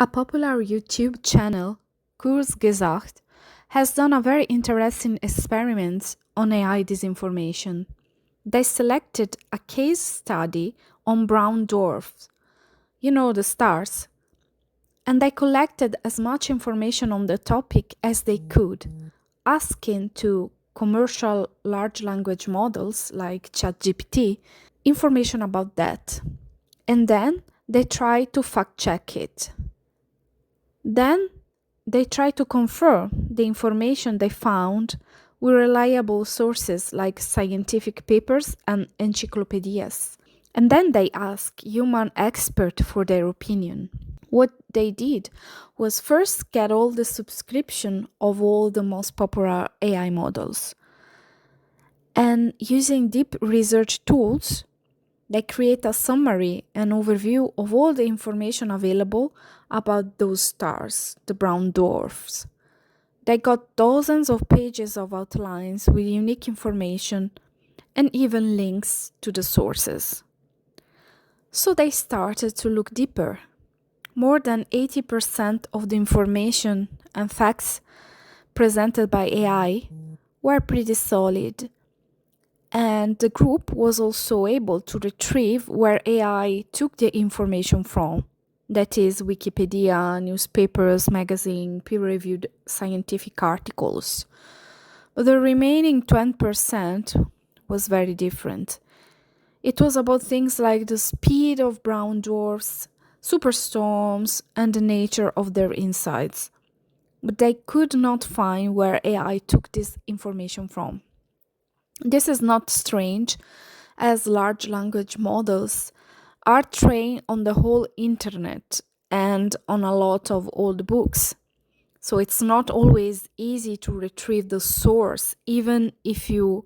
A popular YouTube channel, Kurzgesagt, has done a very interesting experiment on AI disinformation. They selected a case study on brown dwarfs, the stars, and they collected as much information on the topic as they could, asking to commercial large language models like ChatGPT information about that. And then they tried to fact check it. Then they try to confirm the information they found with reliable sources like scientific papers and encyclopedias. And then they ask human experts for their opinion. What they did was first get all the subscription of all the most popular AI models. And using deep research tools, they create a summary and overview of all the information available about those stars, the brown dwarfs. They got dozens of pages of outlines with unique information and even links to the sources. So they started to look deeper. More than 80% of the information and facts presented by AI were pretty solid. And the group was also able to retrieve where AI took the information from. That is Wikipedia, newspapers, magazine, peer-reviewed scientific articles. But the remaining 20% was very different. It was about things like the speed of brown dwarfs, superstorms, and the nature of their insides. But they could not find where AI took this information from. This is not strange, as large language models are trained on the whole internet and on a lot of old books. So it's not always easy to retrieve the source, even if you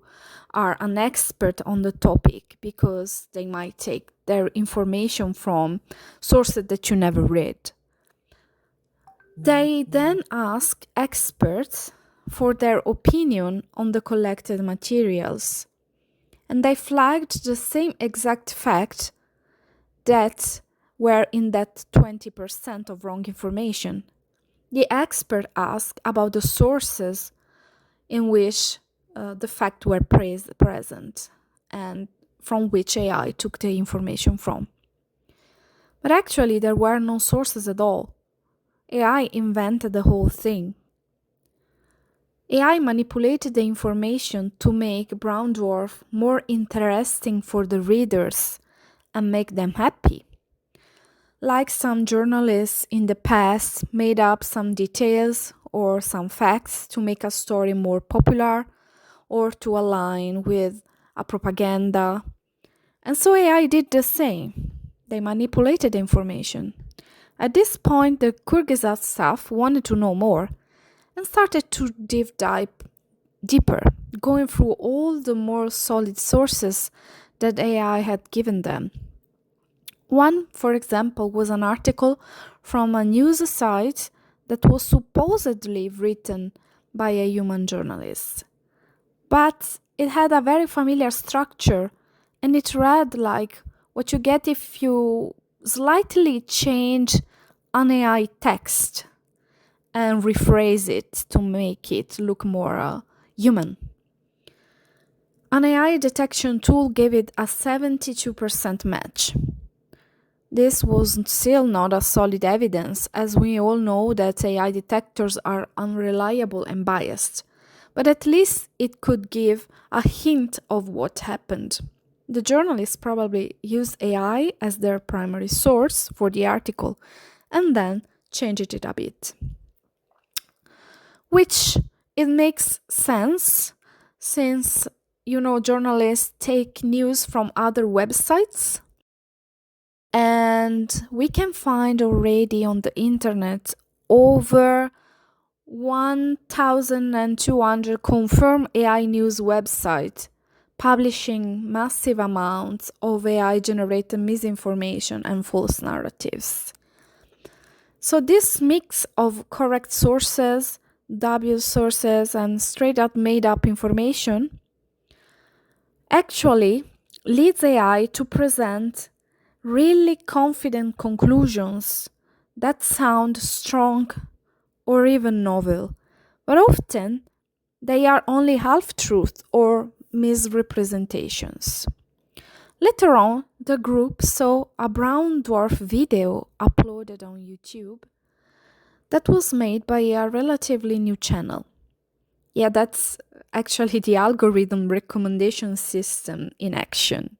are an expert on the topic, because they might take their information from sources that you never read. They then ask experts for their opinion on the collected materials. And they flagged the same exact fact that were in that 20% of wrong information. The expert asked about the sources in which the facts were present and from which AI took the information from. But actually, there were no sources at all. AI invented the whole thing. AI manipulated the information to make Brown Dwarf more interesting for the readers and make them happy. Like some journalists in the past made up some details or some facts to make a story more popular or to align with a propaganda. And so AI did the same. They manipulated the information. At this point, the Kyrgyzstan staff wanted to know more and started to dive deeper, going through all the more solid sources that AI had given them. One, for example, was an article from a news site that was supposedly written by a human journalist. But it had a very familiar structure, and it read like what you get if you slightly change an AI text and rephrase it to make it look more human. An AI detection tool gave it a 72% match. This was still not a solid evidence, as we all know that AI detectors are unreliable and biased, but at least it could give a hint of what happened. The journalists probably used AI as their primary source for the article and then changed it a bit. Which it makes sense since, journalists take news from other websites. And we can find already on the internet over 1,200 confirmed AI news websites publishing massive amounts of AI-generated misinformation and false narratives. So this mix of correct sources, dubious sources, and straight-up made-up information actually leads AI to present really confident conclusions that sound strong or even novel, but often they are only half truth or misrepresentations. Later on, the group saw a brown dwarf video uploaded on YouTube that was made by a relatively new channel. Yeah, that's actually the algorithm recommendation system in action.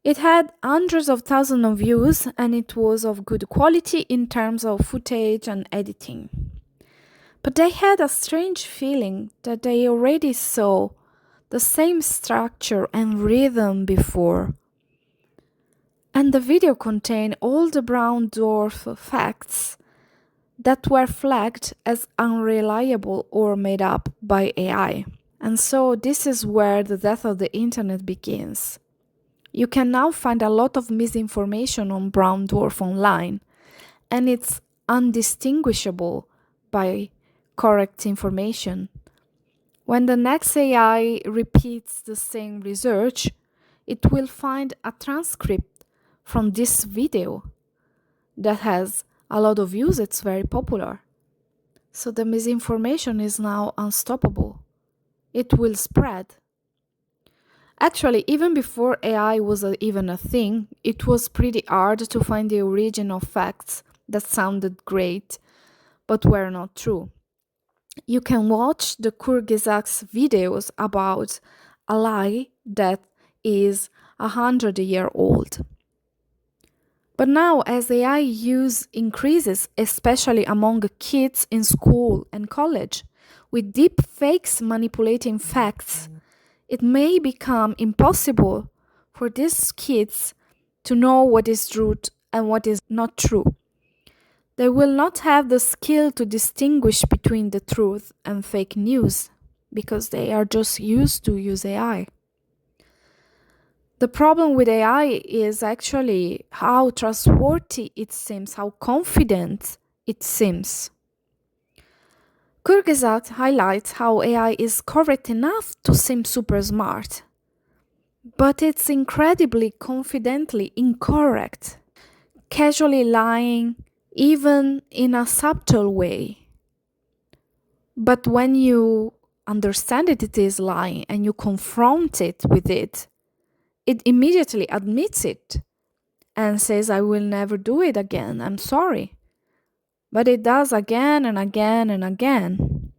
It had hundreds of thousands of views and it was of good quality in terms of footage and editing. But they had a strange feeling that they already saw the same structure and rhythm before. And the video contained all the brown dwarf facts that were flagged as unreliable or made up by AI. And so this is where the death of the internet begins. You can now find a lot of misinformation on brown dwarf online, and it's undistinguishable by correct information. When the next AI repeats the same research, it will find a transcript from this video that has a lot of views, it's very popular. So the misinformation is now unstoppable. It will spread. Actually, even before AI was even a thing, it was pretty hard to find the origin of facts that sounded great but were not true. You can watch the Kyrgyzak's videos about a lie that is 100 years old. But now, as AI use increases, especially among kids in school and college, with deep fakes manipulating facts, it may become impossible for these kids to know what is true and what is not true. They will not have the skill to distinguish between the truth and fake news because they are just used to use AI. The problem with AI is actually how trustworthy it seems, how confident it seems. Kyrgyzak highlights how AI is correct enough to seem super smart, but it's incredibly confidently incorrect, casually lying, even in a subtle way. But when you understand that it is lying and you confront it with it, it immediately admits it and says, I will never do it again, I'm sorry. But it does again and again and again.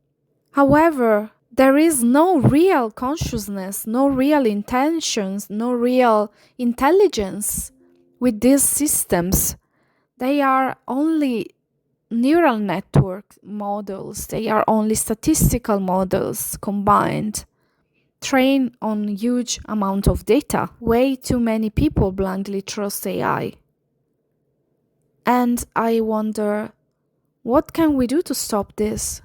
However, there is no real consciousness, no real intentions, no real intelligence with these systems. They are only neural network models, they are only statistical models combined, trained on huge amount of data. Way too many people blindly trust AI. And I wonder, what can we do to stop this?